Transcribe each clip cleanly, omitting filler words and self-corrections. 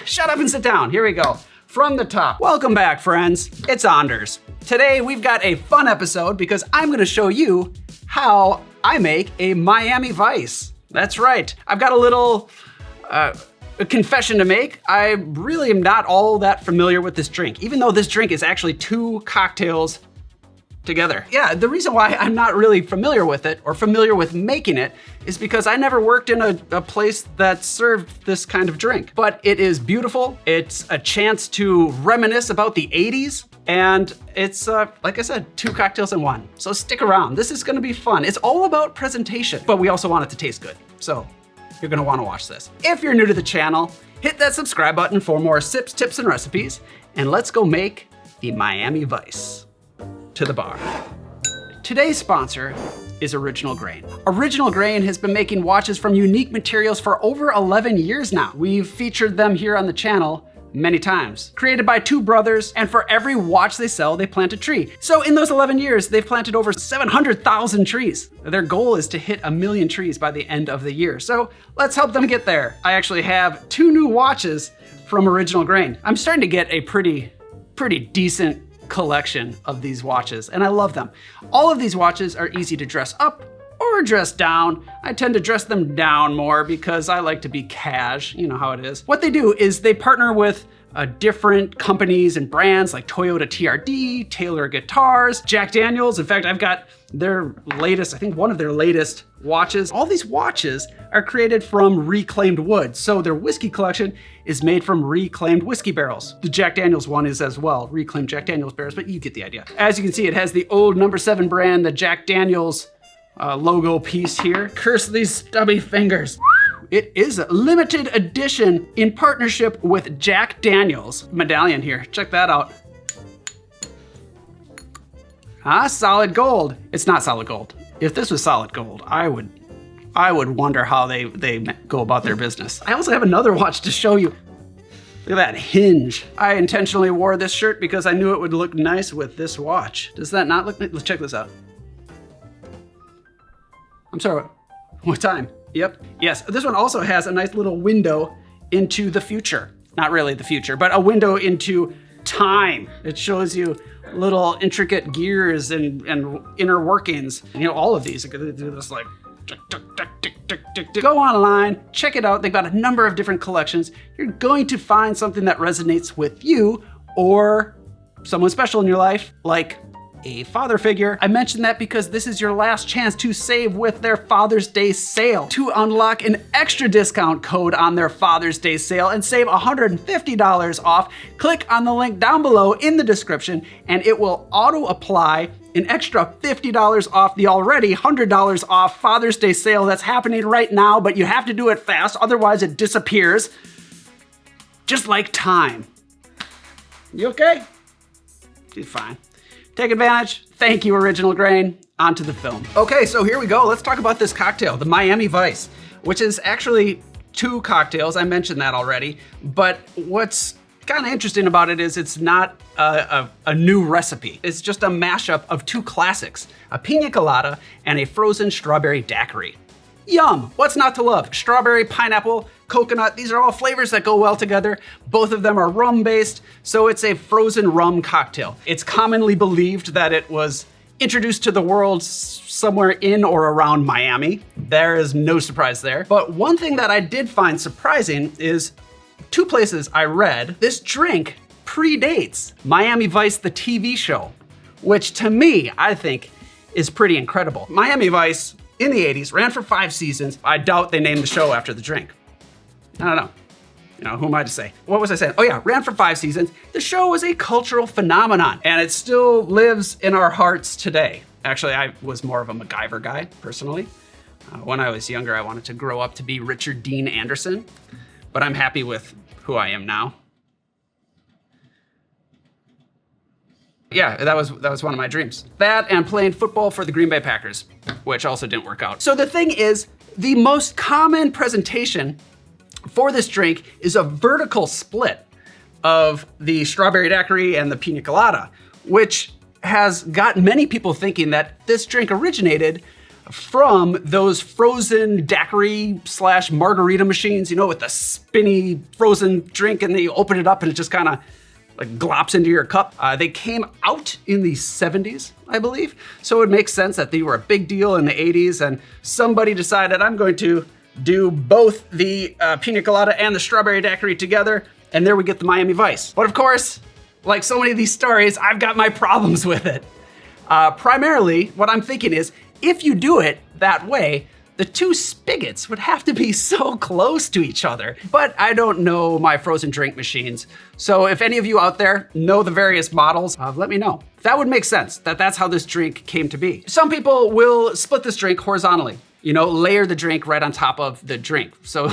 shut up and sit down. Here we go. From the top. Welcome back, friends. It's Anders. Today, we've got a fun episode because I'm gonna show you how I make a Miami Vice. That's right. I've got a little a confession to make. I really am not all that familiar with this drink, even though this drink is actually 2 cocktails together. Yeah, the reason why I'm not really familiar with it or familiar with making it is because I never worked in a place that served this kind of drink. But it is beautiful. It's a chance to reminisce about the 80s. And it's, like I said, 2 cocktails in 1. So stick around. This is gonna be fun. It's all about presentation, but we also want it to taste good. So you're gonna wanna watch this. If you're new to the channel, hit that subscribe button for more sips, tips, and recipes. And let's go make the Miami Vice. To the bar. Today's sponsor is Original Grain. Original Grain has been making watches from unique materials for over 11 years now. We've featured them here on the channel many times. Created by 2 brothers, and for every watch they sell, they plant a tree. So in those 11 years, they've planted over 700,000 trees. Their goal is to hit 1 million trees by the end of the year. So let's help them get there. I actually have 2 new watches from Original Grain. I'm starting to get a pretty decent collection of these watches, and I love them. All of these watches are easy to dress up or dress down. I tend to dress them down more because I like to be cash, you know how it is. What they do is they partner with different companies and brands like Toyota TRD, Taylor Guitars, Jack Daniels. In fact, I've got their latest, I think one of their latest watches. All these watches are created from reclaimed wood. So their whiskey collection is made from reclaimed whiskey barrels. The Jack Daniels one is as well, reclaimed Jack Daniels barrels, but you get the idea. As you can see, it has the old No. 7 brand, the Jack Daniels logo piece here. Curse these stubby fingers. It is a limited edition in partnership with Jack Daniels. Medallion here, check that out. Solid gold. It's not solid gold. If this was solid gold, I would wonder how they go about their business. I also have another watch to show you. Look at that hinge. I intentionally wore this shirt because I knew it would look nice with this watch. Does that not look nice? Let's check this out. I'm sorry, what time? Yep, yes, this one also has a nice little window into the future. Not really the future, but a window into time. It shows you little intricate gears and inner workings. You know, all of these are gonna do this like, tick, tick, tick, tick, tick, tick, tick. Go online, check it out. They've got a number of different collections. You're going to find something that resonates with you or someone special in your life, like a father figure. I mentioned that because this is your last chance to save with their Father's Day sale. To unlock an extra discount code on their Father's Day sale and save $150 off, click on the link down below in the description and it will auto apply an extra $50 off the already $100 off Father's Day sale that's happening right now, but you have to do it fast, otherwise it disappears. Just like time. You okay? She's fine. Take advantage. Thank you, Original Grain. On to the film. Okay, so here we go. Let's talk about this cocktail, the Miami Vice, which is actually 2 cocktails. I mentioned that already. But what's kind of interesting about it is it's not a new recipe. It's just a mashup of 2 classics, a Piña Colada and a Frozen Strawberry Daiquiri. Yum, what's not to love? Strawberry, pineapple, coconut, these are all flavors that go well together. Both of them are rum-based, so it's a frozen rum cocktail. It's commonly believed that it was introduced to the world somewhere in or around Miami. There is no surprise there. But one thing that I did find surprising is 2 places I read, this drink predates Miami Vice, the TV show, which to me, I think is pretty incredible. Miami Vice in the 80s, ran for 5 seasons. I doubt they named the show after the drink. I don't know. You know, who am I to say? What was I saying? Oh yeah, ran for 5 seasons. The show was a cultural phenomenon and it still lives in our hearts today. Actually, I was more of a MacGyver guy, personally. When I was younger, I wanted to grow up to be Richard Dean Anderson, but I'm happy with who I am now. Yeah, that was one of my dreams. That and playing football for the Green Bay Packers, which also didn't work out. So the thing is, the most common presentation for this drink is a vertical split of the Strawberry Daiquiri and the Piña Colada, which has got many people thinking that this drink originated from those frozen daiquiri / margarita machines, you know, with the spinny frozen drink, and then you open it up and it just kind of like glops into your cup. They came out in the 70s, I believe. So it makes sense that they were a big deal in the 80s, and somebody decided, I'm going to do both the Piña Colada and the Strawberry Daiquiri together, and there we get the Miami Vice. But of course, like so many of these stories, I've got my problems with it. Primarily, what I'm thinking is, if you do it that way, the two spigots would have to be so close to each other. But I don't know my frozen drink machines. So if any of you out there know the various models, let me know. That would make sense, that's how this drink came to be. Some people will split this drink horizontally, you know, layer the drink right on top of the drink. So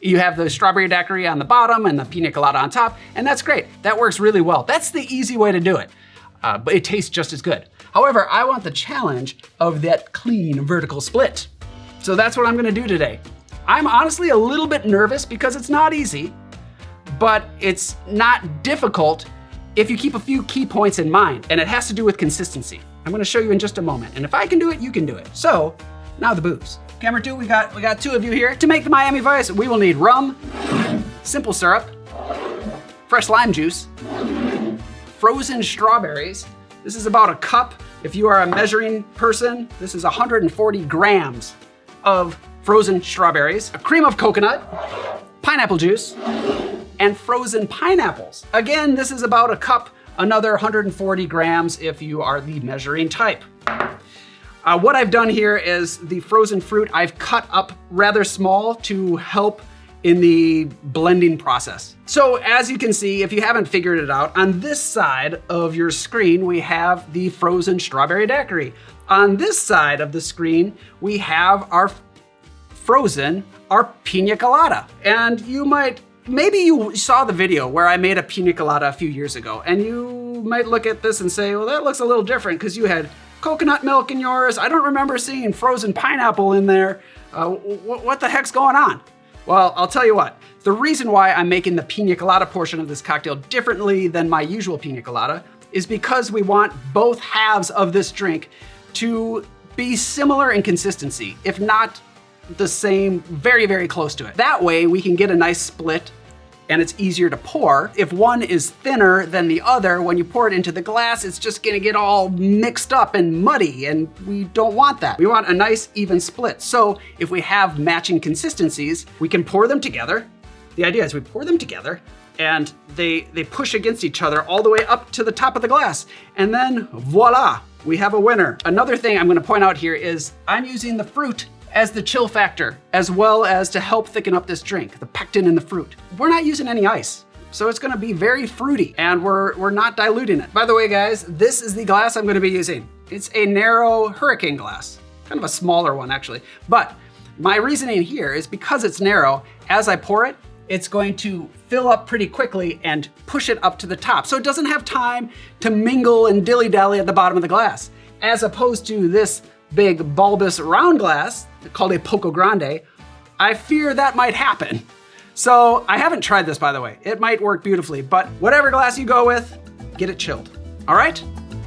you have the Strawberry Daiquiri on the bottom and the Piña Colada on top, and that's great. That works really well. That's the easy way to do it, but it tastes just as good. However, I want the challenge of that clean vertical split. So that's what I'm gonna do today. I'm honestly a little bit nervous because it's not easy, but it's not difficult if you keep a few key points in mind, and it has to do with consistency. I'm gonna show you in just a moment, and if I can do it, you can do it. So, now the booze. Camera two, we got two of you here. To make the Miami Vice, we will need rum, simple syrup, fresh lime juice, frozen strawberries. This is about a cup. If you are a measuring person, this is 140 grams of frozen strawberries, a cream of coconut, pineapple juice, and frozen pineapples. Again, this is about a cup, another 140 grams if you are the measuring type. What I've done here is the frozen fruit I've cut up rather small to help in the blending process. So as you can see, if you haven't figured it out, on this side of your screen, we have the frozen Strawberry Daiquiri. On this side of the screen, we have our Piña Colada. And maybe you saw the video where I made a Piña Colada a few years ago, and you might look at this and say, well, that looks a little different because you had coconut milk in yours. I don't remember seeing frozen pineapple in there. What the heck's going on? Well, I'll tell you what, the reason why I'm making the Piña Colada portion of this cocktail differently than my usual Piña Colada is because we want both halves of this drink to be similar in consistency, if not the same, very, very close to it. That way we can get a nice split and it's easier to pour. If one is thinner than the other, when you pour it into the glass, it's just gonna get all mixed up and muddy, and we don't want that. We want a nice even split. So if we have matching consistencies, we can pour them together. The idea is we pour them together and they push against each other all the way up to the top of the glass. And then voila, we have a winner. Another thing I'm gonna point out here is I'm using the fruit as the chill factor, as well as to help thicken up this drink, the pectin in the fruit. We're not using any ice, so it's gonna be very fruity, and we're not diluting it. By the way, guys, this is the glass I'm gonna be using. It's a narrow hurricane glass, kind of a smaller one actually. But my reasoning here is because it's narrow, as I pour it, it's going to fill up pretty quickly and push it up to the top. So it doesn't have time to mingle and dilly-dally at the bottom of the glass. As opposed to this big bulbous round glass called a Poco Grande, I fear that might happen. So I haven't tried this, by the way. It might work beautifully, but whatever glass you go with, get it chilled. All right?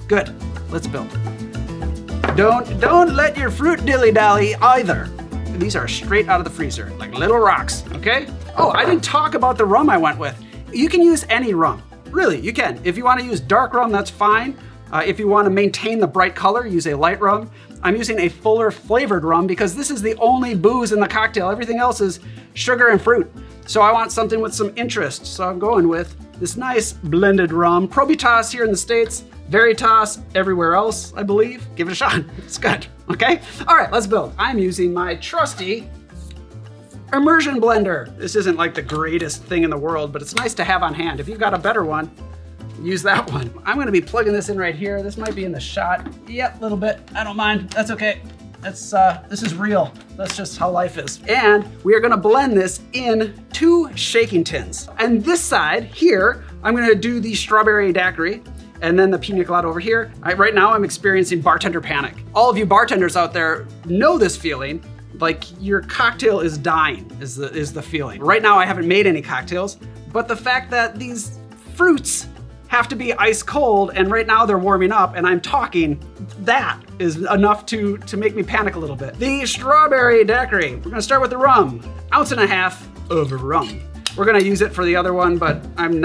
Good, let's build. Don't let your fruit dilly-dally either. These are straight out of the freezer, like little rocks, okay? Oh, I didn't talk about the rum I went with. You can use any rum, really, you can. If you wanna use dark rum, that's fine. If you wanna maintain the bright color, use a light rum. I'm using a fuller flavored rum because this is the only booze in the cocktail. Everything else is sugar and fruit. So I want something with some interest. So I'm going with this nice blended rum. Probitas here in the States, Veritas everywhere else, I believe. Give it a shot, it's good, okay? All right, let's build. I'm using my trusty immersion blender. This isn't like the greatest thing in the world, but it's nice to have on hand. If you've got a better one, use that one. I'm gonna be plugging this in right here. This might be in the shot. Yep, a little bit. I don't mind. That's okay. This is real. That's just how life is. And we are gonna blend this in 2 shaking tins. And this side here, I'm gonna do the Strawberry Daiquiri and then the Piña Colada over here. Right now I'm experiencing bartender panic. All of you bartenders out there know this feeling, like your cocktail is dying is the feeling. Right now I haven't made any cocktails, but the fact that these fruits have to be ice cold, and right now they're warming up and I'm talking. That is enough to make me panic a little bit. The strawberry daiquiri. We're gonna start with the rum. 1.5 ounces of rum. We're gonna use it for the other one, but I'm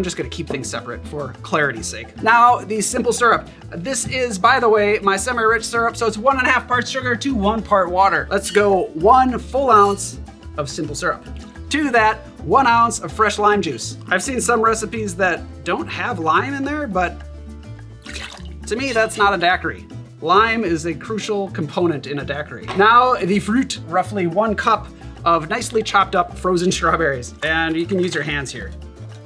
just gonna keep things separate for clarity's sake. Now, the simple syrup. This is, by the way, my semi-rich syrup, so it's 1.5 parts sugar to 1 part water. Let's go 1 full ounce of simple syrup. To that, 1 ounce of fresh lime juice. I've seen some recipes that don't have lime in there, but to me, that's not a daiquiri. Lime is a crucial component in a daiquiri. Now, the fruit, roughly 1 cup of nicely chopped up frozen strawberries. And you can use your hands here.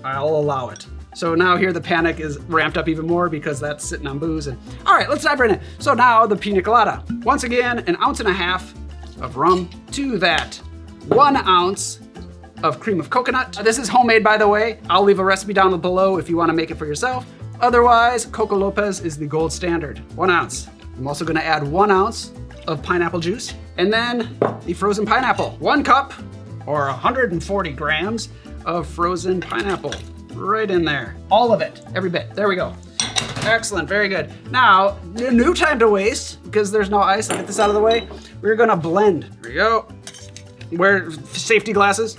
I'll allow it. So now here the panic is ramped up even more because that's sitting on booze. And all right, let's dive right in. So now the Piña Colada. Once again, 1.5 ounces of rum. To that, 1 ounce of cream of coconut. This is homemade, by the way. I'll leave a recipe down below if you want to make it for yourself. Otherwise, Coco Lopez is the gold standard. 1 ounce. I'm also gonna add 1 ounce of pineapple juice. And then the frozen pineapple. 1 cup or 140 grams of frozen pineapple. Right in there. All of it, every bit. There we go. Excellent, very good. Now, no time to waste because there's no ice. I'll get this out of the way. We're gonna blend. Here we go. Wear safety glasses.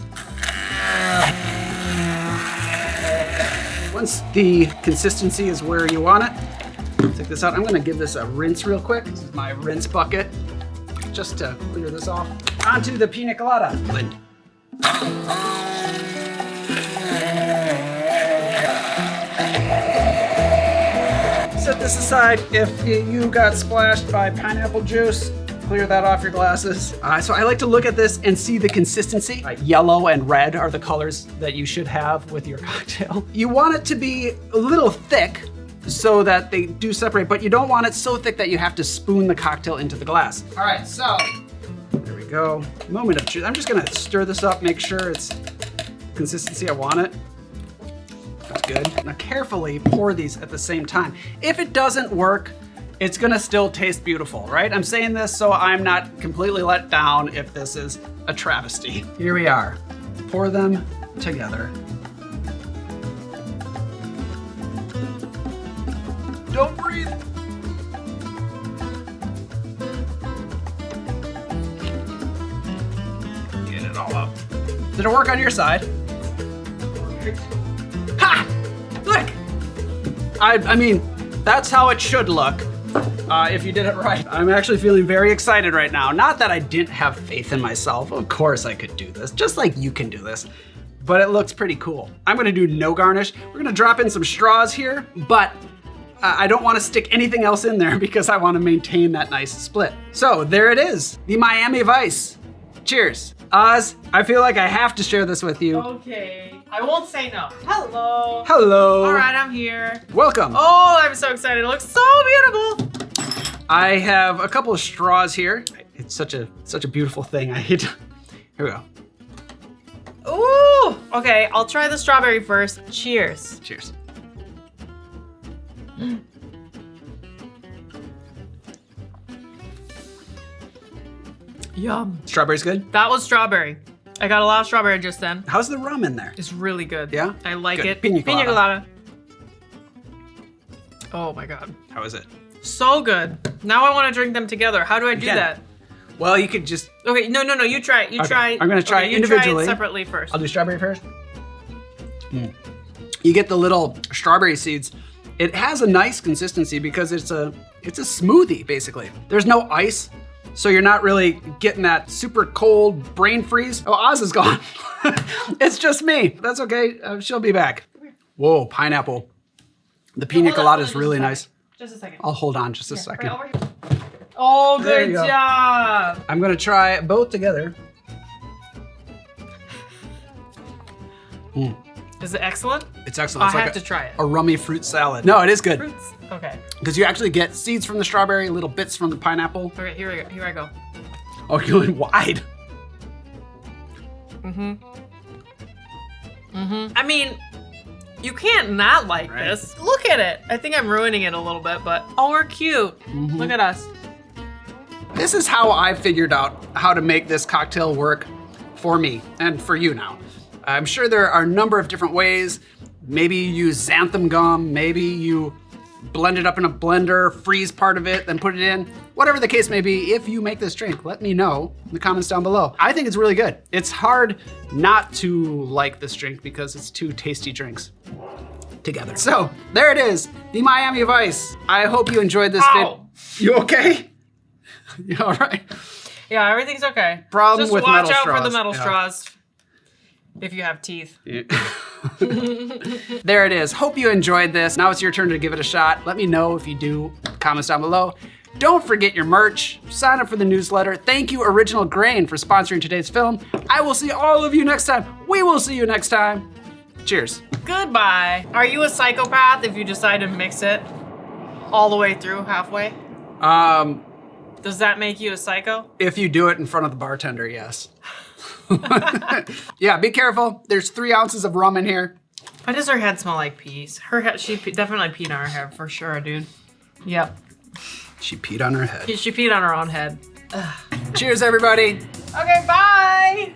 Once the consistency is where you want it, take this out. I'm gonna give this a rinse real quick. This is my rinse bucket, just to clear this off. Onto the Piña Colada. Blend. Set this aside. If you got splashed by pineapple juice, clear that off your glasses. So I like to look at this and see the consistency. Yellow and red are the colors that you should have with your cocktail. You want it to be a little thick so that they do separate, but you don't want it so thick that you have to spoon the cocktail into the glass. All right, so there we go. Moment of truth. I'm just gonna stir this up, make sure it's consistency I want it. That's good. Now carefully pour these at the same time. If it doesn't work, it's gonna still taste beautiful, right? I'm saying this so I'm not completely let down if this is a travesty. Here we are. Pour them together. Don't breathe. Get it all up. Did it work on your side? Ha! Look! I mean, that's how it should look. If you did it right. I'm actually feeling very excited right now. Not that I didn't have faith in myself. Of course I could do this, just like you can do this. But it looks pretty cool. I'm gonna do no garnish. We're gonna drop in some straws here, but I don't wanna stick anything else in there because I wanna maintain that nice split. So there it is, the Miami Vice. Cheers. Oz, I feel like I have to share this with you. Okay, I won't say no. Hello. Hello. All right, I'm here. Welcome. Oh, I'm so excited. It looks so beautiful. I have a couple of straws here. It's such a beautiful thing. Here we go. Ooh, okay, I'll try the strawberry first. Cheers. Cheers. Yum. Strawberry's good? That was strawberry. I got a lot of strawberry just then. How's the rum in there? It's really good. Yeah? I like Good. it. Piña Colada. Oh my God. How is it? So good. Now I want to drink them together. How do I do that? Well, you could just... Okay, no, you try it. You Okay, try. I'm gonna try it you individually. Try it separately first. I'll do strawberry first. You get the little strawberry seeds. It has a nice consistency because it's a smoothie, basically. There's no ice, so you're not really getting that super cold brain freeze. Oh, Oz is gone. It's just me. That's okay, she'll be back. Whoa, pineapple. The Piña Colada is really nice. Just a second. I'll hold on just a second. Right over here. Oh, There good you go. job. I'm gonna try both together. Is it excellent? It's excellent. I It's like have to try it. a rummy fruit salad. No, it is good. Fruits. Okay. Because you actually get seeds from the strawberry, little bits from the pineapple. Okay, here I go. Oh, you're going wide. I mean, you can't not like this. Look at it. I think I'm ruining it a little bit, but oh, we're cute. Look at us. This is how I figured out how to make this cocktail work for me and for you now. I'm sure there are a number of different ways, Maybe you use xanthan gum, maybe you blend it up in a blender, freeze part of it, then put it in. Whatever the case may be, if you make this drink, let me know in the comments down below. I think it's really good. It's hard not to like this drink because it's two tasty drinks together. So there it is, the Miami Vice. I hope you enjoyed this video. You okay? You all right? Yeah, everything's okay. Problem with metal straws. Just watch out for the metal straws if you have teeth. Yeah. There it is. Hope you enjoyed this. Now it's your turn to give it a shot. Let me know if you do. Comments down below. Don't forget your merch. Sign up for the newsletter. Thank you, Original Grain, for sponsoring today's film. I will see all of you next time. We will see you next time. Cheers. Goodbye. Are you a psychopath if you decide to mix it all the way through halfway? Does that make you a psycho? If you do it in front of the bartender, yes. Yeah, be careful. There's 3 ounces of rum in here. Why does her head smell like peas? Her head, she definitely peed on her head for sure, dude. Yep. She peed on her head. She peed on her own head. Ugh. Cheers, everybody. Okay, bye.